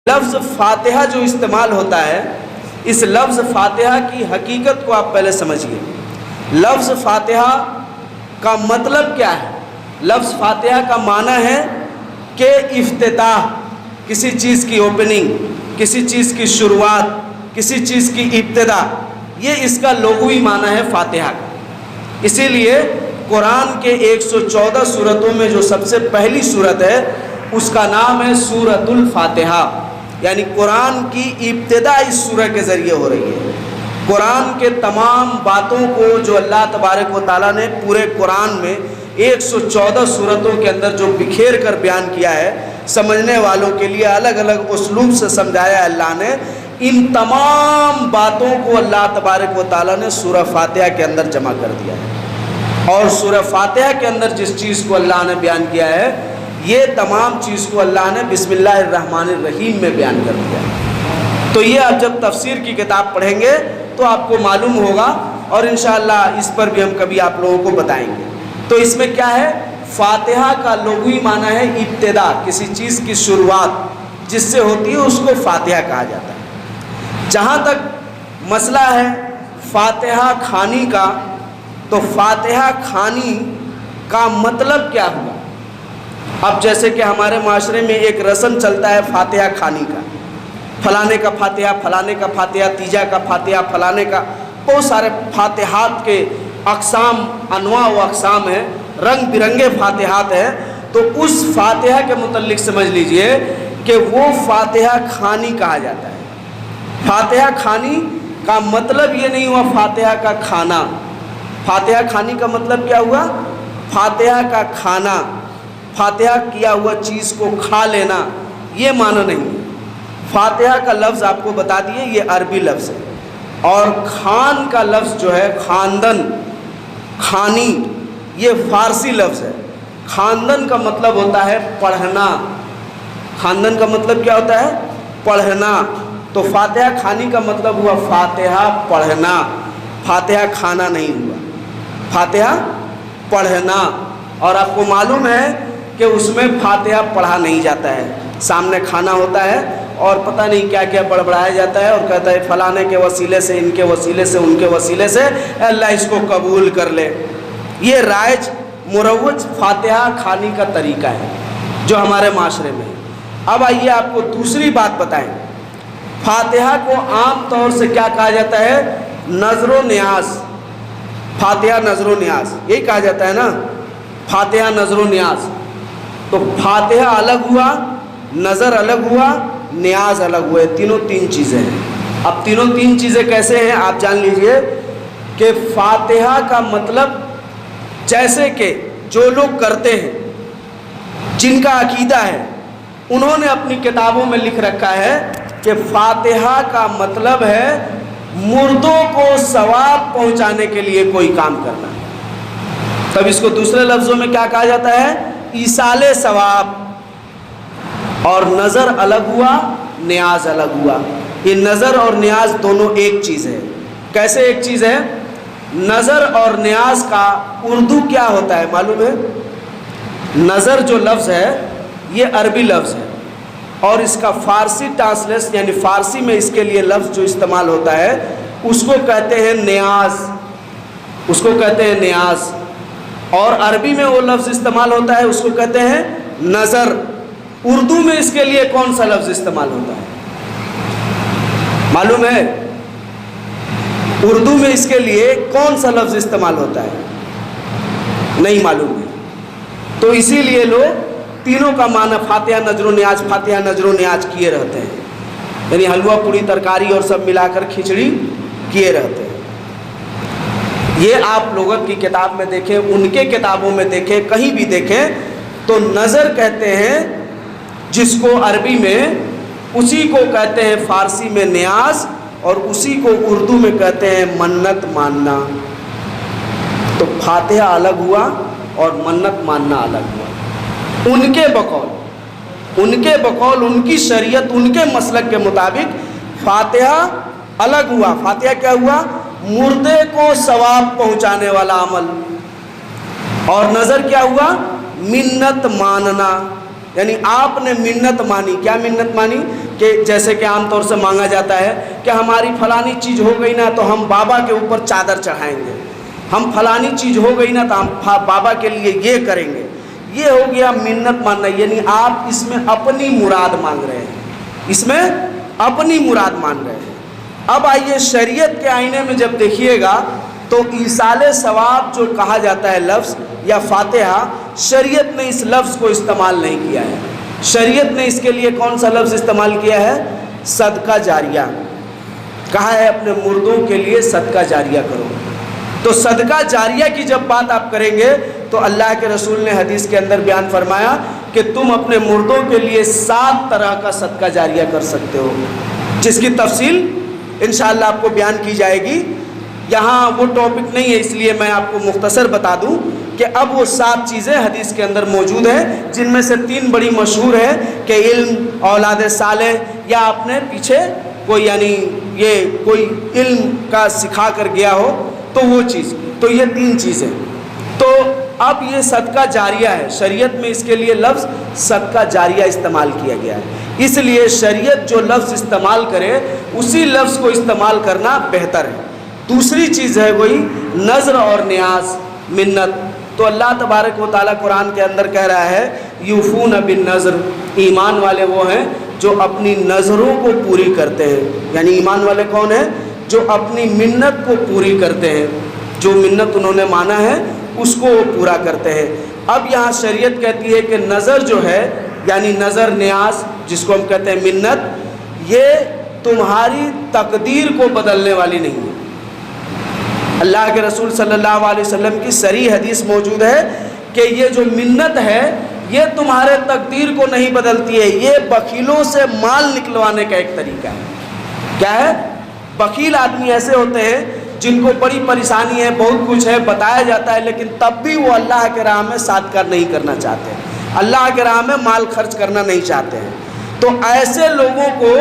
لفظ فاتحہ جو استعمال ہوتا ہے، اس لفظ فاتحہ کی حقیقت کو آپ پہلے سمجھیے۔ لفظ فاتحہ کا مطلب کیا ہے؟ لفظ فاتحہ کا معنی ہے کہ افتتاح، کسی چیز کی اوپننگ، کسی چیز کی شروعات، کسی چیز کی ابتدا، یہ اس کا لغوی معنی ہے فاتحہ کا۔ اسی لیے قرآن کے 114 سورتوں میں جو سب سے پہلی سورت ہے اس کا نام ہے سورۃ الفاتحہ، یعنی قرآن کی ابتدا اس سورہ کے ذریعے ہو رہی ہے۔ قرآن کے تمام باتوں کو جو اللہ تبارک و تعالیٰ نے پورے قرآن میں 114 سورتوں کے اندر جو بکھیر کر بیان کیا ہے، سمجھنے والوں کے لیے الگ الگ اسلوب سے سمجھایا ہے اللہ نے، ان تمام باتوں کو اللہ تبارک و تعالیٰ نے سورہ فاتحہ کے اندر جمع کر دیا ہے۔ اور سورہ فاتحہ کے اندر جس چیز کو اللہ نے بیان کیا ہے، یہ تمام چیز کو اللہ نے بسم اللہ الرحمن الرحیم میں بیان کر دیا ہے۔ تو یہ آپ جب تفسیر کی کتاب پڑھیں گے تو آپ کو معلوم ہوگا، اور انشاءاللہ اس پر بھی ہم کبھی آپ لوگوں کو بتائیں گے۔ تو اس میں کیا ہے؟ فاتحہ کا لغوی معنی ہے ابتدا، کسی چیز کی شروعات جس سے ہوتی ہے اس کو فاتحہ کہا جاتا ہے۔ جہاں تک مسئلہ ہے فاتحہ خوانی کا، تو فاتحہ خوانی کا مطلب کیا ہوا؟ اب جیسے کہ ہمارے معاشرے میں ایک رسم چلتا ہے فاتحہ خوانی کا، فلانے کا فاتحہ، فلانے کا فاتحہ، تیجا کا فاتحہ، فلانے کا، بہت سارے فاتحات کے اقسام، انواع و اقسام ہیں، رنگ برنگے فاتحات ہیں۔ تو اس فاتحہ کے متعلق سمجھ لیجئے کہ وہ فاتحہ خوانی کہا جاتا ہے۔ فاتحہ خوانی کا مطلب یہ نہیں ہوا فاتحہ کا کھانا۔ فاتحہ خوانی کا مطلب کیا ہوا؟ فاتحہ کا کھانا، فاتحہ کیا ہوا چیز کو کھا لینا، یہ معنی نہیں۔ فاتحہ کا لفظ آپ کو بتا دیے، یہ عربی لفظ ہے، اور خان کا لفظ جو ہے خاندن، خانی، یہ فارسی لفظ ہے۔ خاندن کا مطلب ہوتا ہے پڑھنا۔ خاندن کا مطلب کیا ہوتا ہے؟ پڑھنا۔ تو فاتحہ خوانی کا مطلب ہوا فاتحہ پڑھنا، فاتحہ کھانا نہیں ہوا، فاتحہ پڑھنا۔ اور آپ کو معلوم ہے کہ اس میں فاتحہ پڑھا نہیں جاتا ہے، سامنے کھانا ہوتا ہے اور پتہ نہیں کیا کیا بڑبڑایا جاتا ہے، اور کہتا ہے فلانے کے وسیلے سے، ان کے وسیلے سے، ان کے وسیلے سے اللہ اس کو قبول کر لے۔ یہ رائج مروج فاتحہ خوانی کا طریقہ ہے جو ہمارے معاشرے میں ہے۔ اب آئیے آپ کو دوسری بات بتائیں، فاتحہ کو عام طور سے کیا کہا جاتا ہے؟ نظر و نیاز۔ فاتحہ نظر و نیاز، یہی کہا جاتا ہے نا، فاتحہ نظر و نیاز۔ تو فاتحہ الگ ہوا، نظر الگ ہوا، نیاز الگ ہوئے، تینوں تین چیزیں ہیں۔ اب تینوں تین چیزیں کیسے ہیں آپ جان لیجئے کہ فاتحہ کا مطلب، جیسے کہ جو لوگ کرتے ہیں، جن کا عقیدہ ہے، انہوں نے اپنی کتابوں میں لکھ رکھا ہے کہ فاتحہ کا مطلب ہے مردوں کو ثواب پہنچانے کے لیے کوئی کام کرنا۔ تب اس کو دوسرے لفظوں میں کیا کہا جاتا ہے؟ ایصال ثواب۔ اور نظر الگ ہوا، نیاز الگ ہوا۔ یہ نظر اور نیاز دونوں ایک چیز ہے۔ کیسے ایک چیز ہے؟ نظر اور نیاز کا اردو کیا ہوتا ہے معلوم ہے؟ نظر جو لفظ ہے یہ عربی لفظ ہے، اور اس کا فارسی ٹرانسلیشن، یعنی فارسی میں اس کے لیے لفظ جو استعمال ہوتا ہے اس کو کہتے ہیں نیاز، اس کو کہتے ہیں نیاز۔ اور عربی میں وہ لفظ استعمال ہوتا ہے، اس کو کہتے ہیں نظر۔ اردو میں اس کے لیے کون سا لفظ استعمال ہوتا ہے معلوم ہے؟ اردو میں اس کے لیے کون سا لفظ استعمال ہوتا ہے؟ نہیں معلوم ہے۔ تو اسی لیے لوگ تینوں کا معنی فاتحہ نظر و نیاز، فاتحہ نظر و نیاز کیے رہتے ہیں، یعنی حلوہ پوری ترکاری اور سب ملا کر کھچڑی کیے رہتے ہیں۔ یہ آپ لغت کی کتاب میں دیکھیں، ان کے کتابوں میں دیکھیں، کہیں بھی دیکھیں تو نظر کہتے ہیں جس کو عربی میں، اسی کو کہتے ہیں فارسی میں نیاز، اور اسی کو اردو میں کہتے ہیں منت ماننا۔ تو فاتحہ الگ ہوا اور منت ماننا الگ ہوا۔ ان کے بقول، ان کی شریعت، ان کے مسلک کے مطابق فاتحہ الگ ہوا۔ فاتحہ کیا ہوا؟ مردے کو ثواب پہنچانے والا عمل۔ اور نظر کیا ہوا؟ منت ماننا، یعنی آپ نے منت مانی. کیا منت مانی؟ کہ جیسے کہ عام طور سے مانگا جاتا ہے کہ ہماری فلانی چیز ہو گئی نا تو ہم بابا کے اوپر چادر چڑھائیں گے, ہم فلانی چیز ہو گئی نا تو ہم بابا کے لیے یہ کریں گے. یہ ہو گیا منت ماننا, یعنی آپ اس میں اپنی مراد مانگ رہے ہیں, اس میں اپنی مراد مانگ رہے ہیں. اب آئیے شریعت کے آئینے میں جب دیکھیے گا تو ایصال ثواب جو کہا جاتا ہے لفظ یا فاتحہ, شریعت نے اس لفظ کو استعمال نہیں کیا ہے. شریعت نے اس کے لیے کون سا لفظ استعمال کیا ہے؟ صدقہ جاریہ. کہا ہے اپنے مردوں کے لیے صدقہ جاریہ کرو. تو صدقہ جاریہ کی جب بات آپ کریں گے تو اللہ کے رسول نے حدیث کے اندر بیان فرمایا کہ تم اپنے مردوں کے لیے 7 طرح کا صدقہ جاریہ کر سکتے ہو, جس کی تفصیل انشاءاللہ آپ کو بیان کی جائے گی. یہاں وہ ٹاپک نہیں ہے, اس لیے میں آپ کو مختصر بتا دوں کہ اب وہ 7 چیزیں حدیث کے اندر موجود ہیں, جن میں سے 3 بڑی مشہور ہے کہ علم, اولاد صالح, یا آپ نے پیچھے کوئی یعنی یہ کوئی علم کا سکھا کر گیا ہو تو وہ چیز. تو یہ 3 چیزیں. تو اب یہ صدقہ جاریہ ہے, شریعت میں اس کے لیے لفظ صدقہ جاریہ استعمال کیا گیا ہے. اس لیے شریعت جو لفظ استعمال کرے اسی لفظ کو استعمال کرنا بہتر ہے. دوسری چیز ہے وہی نذر اور نیاز, منت. تو اللہ تبارک و تعالیٰ قرآن کے اندر کہہ رہا ہے یوفون بالنذر, ایمان والے وہ ہیں جو اپنی نذروں کو پوری کرتے ہیں. یعنی ایمان والے کون ہیں؟ جو اپنی منت کو پوری کرتے ہیں, جو منت انہوں نے مانا ہے اس کو وہ پورا کرتے ہیں. اب یہاں شریعت کہتی ہے کہ نظر جو ہے یعنی نظر نیاز جس کو ہم کہتے ہیں منت, یہ تمہاری تقدیر کو بدلنے والی نہیں ہے. اللہ کے رسول صلی اللہ علیہ وسلم کی صریح حدیث موجود ہے کہ یہ جو منت ہے یہ تمہارے تقدیر کو نہیں بدلتی ہے, یہ بخیلوں سے مال نکلوانے کا ایک طریقہ ہے. کیا ہے؟ بخیل آدمی ایسے ہوتے ہیں جن کو بڑی پریشانی ہے, بہت کچھ ہے, بتایا جاتا ہے, لیکن تب بھی وہ اللہ کے راہ میں صدقہ نہیں کرنا چاہتے, اللہ کے راہ میں مال خرچ کرنا نہیں چاہتے ہیں. تو ایسے لوگوں کو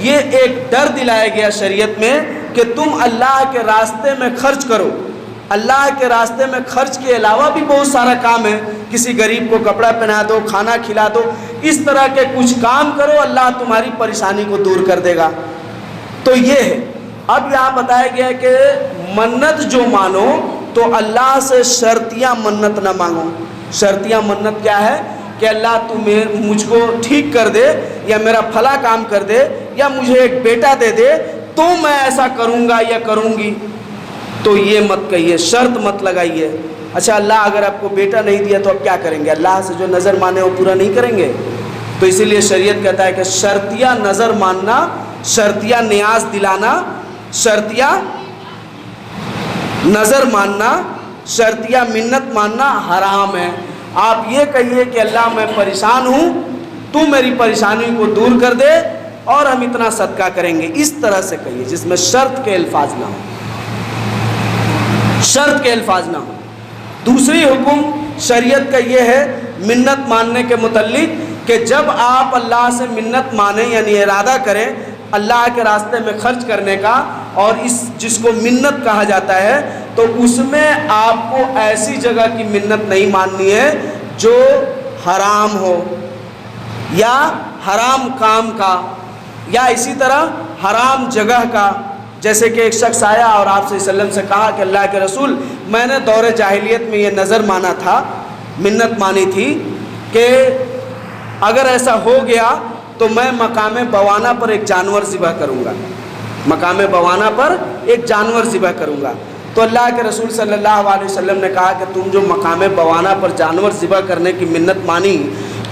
یہ ایک ڈر دلایا گیا شریعت میں کہ تم اللہ کے راستے میں خرچ کرو. اللہ کے راستے میں خرچ کے علاوہ بھی بہت سارا کام ہے, کسی غریب کو کپڑا پہنا دو, کھانا کھلا دو, اس طرح کے کچھ کام کرو, اللہ تمہاری پریشانی کو دور کر دے گا. تو یہ ہے. اب یہاں بتایا گیا ہے کہ منت جو مانو تو اللہ سے شرطیہ منت نہ مانگو. شرطیہ منت کیا ہے؟ کہ اللہ تو مجھ کو ٹھیک کر دے, یا میرا پھلا کام کر دے, یا مجھے ایک بیٹا دے دے تو میں ایسا کروں گا یا کروں گی. تو یہ مت کہیے, شرط مت لگائیے. اچھا اللہ اگر آپ کو بیٹا نہیں دیا تو آپ کیا کریں گے؟ اللہ سے جو نظر مانے وہ پورا نہیں کریں گے. تو اسی لیے شریعت کہتا ہے کہ شرطیہ نظر ماننا, شرطیہ نیاز دلانا, شرطیہ نظر ماننا, شرطیہ منت ماننا حرام ہے. آپ یہ کہیے کہ اللہ میں پریشان ہوں, تو میری پریشانی کو دور کر دے اور ہم اتنا صدقہ کریں گے. اس طرح سے کہیے جس میں شرط کے الفاظ نہ ہوں, شرط کے الفاظ نہ ہوں. دوسری حکم شریعت کا یہ ہے منت ماننے کے متعلق کہ جب آپ اللہ سے منت مانیں یعنی ارادہ کریں اللہ کے راستے میں خرچ کرنے کا, اور اس جس کو منت کہا جاتا ہے, تو اس میں آپ کو ایسی جگہ کی منت نہیں ماننی ہے جو حرام ہو یا حرام کام کا یا اسی طرح حرام جگہ کا. جیسے کہ ایک شخص آیا اور آپ صلی اللہ علیہ وسلم سے کہا کہ اللہ کے رسول میں نے دور جاہلیت میں یہ نظر مانا تھا, منت مانی تھی کہ اگر ایسا ہو گیا تو میں مقام بوانا پر ایک جانور ذبح کروں گا, مقام بوانا پر ایک جانور ذبح کروں گا. تو اللہ کے رسول صلی اللہ علیہ وسلم نے کہا کہ تم جو مقام بوانا پر جانور ذبح کرنے کی منت مانی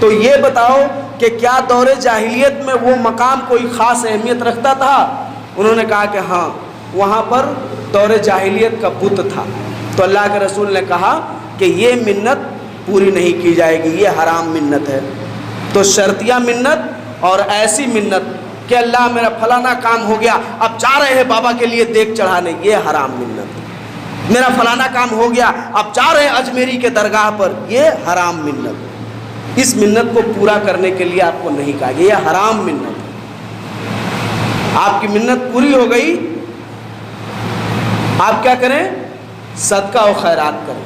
تو یہ بتاؤ کہ کیا دور جاہلیت میں وہ مقام کوئی خاص اہمیت رکھتا تھا؟ انہوں نے کہا کہ ہاں, وہاں پر دور جاہلیت کا بت تھا. تو اللہ کے رسول نے کہا کہ یہ منت پوری نہیں کی جائے گی, یہ حرام منت ہے. تو شرطیہ منت اور ایسی منت کہ اللہ میرا فلانا کام ہو گیا, اب جا رہے ہیں بابا کے لیے دیگ چڑھانے, یہ حرام منت. میرا فلانا کام ہو گیا, اب جا رہے ہیں اجمیری کے درگاہ پر, یہ حرام منت. اس منت کو پورا کرنے کے لیے آپ کو نہیں کہا گیا, یہ حرام منت. آپ کی منت پوری ہو گئی, آپ کیا کریں؟ صدقہ و خیرات کریں,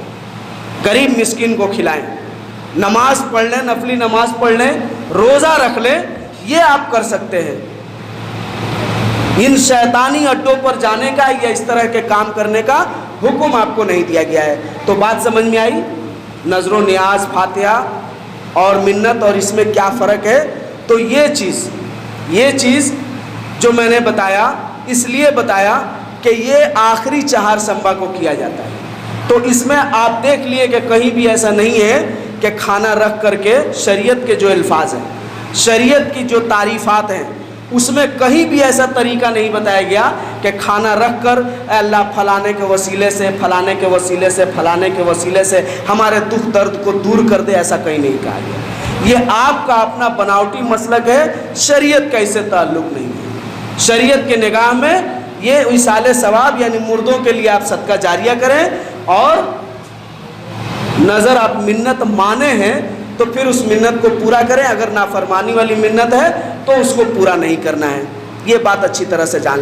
غریب مسکین کو کھلائیں, نماز پڑھ لیں، نفلی نماز پڑھ لیں، روزہ رکھ لیں، یہ آپ کر سکتے ہیں۔ ان شیطانی اڈوں پر جانے کا یا اس طرح کے کام کرنے کا حکم آپ کو نہیں دیا گیا ہے۔ تو بات سمجھ میں آئی؟ نظر و نیاز، فاتحہ اور منت، اور اس میں کیا فرق ہے؟ تو یہ چیز جو میں نے بتایا، اس لیے بتایا کہ یہ آخری چہار سمبا کو کیا جاتا ہے۔ تو اس میں آپ دیکھ لیے کہ کہیں بھی ایسا نہیں ہے کہ کھانا رکھ کر کے شریعت کے جو الفاظ ہیں، شریعت کی جو تعریفات ہیں، اس میں کہیں بھی ایسا طریقہ نہیں بتایا گیا کہ کھانا رکھ کر اے اللہ فلانے کے وسیلے سے، فلانے کے وسیلے سے، فلانے کے وسیلے سے ہمارے دکھ درد کو دور کر دے، ایسا کہیں نہیں کہا گیا۔ یہ آپ کا اپنا بناوٹی مسلک ہے، شریعت کا اس سے تعلق نہیں ہے۔ شریعت کے نگاہ میں یہ ایصال ثواب یعنی مردوں کے لیے آپ صدقہ جاریہ کریں، اور نظر آپ منت مانے ہیں تو پھر اس منت کو پورا کریں، اگر نافرمانی والی منت ہے تو اس کو پورا نہیں کرنا ہے۔ یہ بات اچھی طرح سے جان لیں۔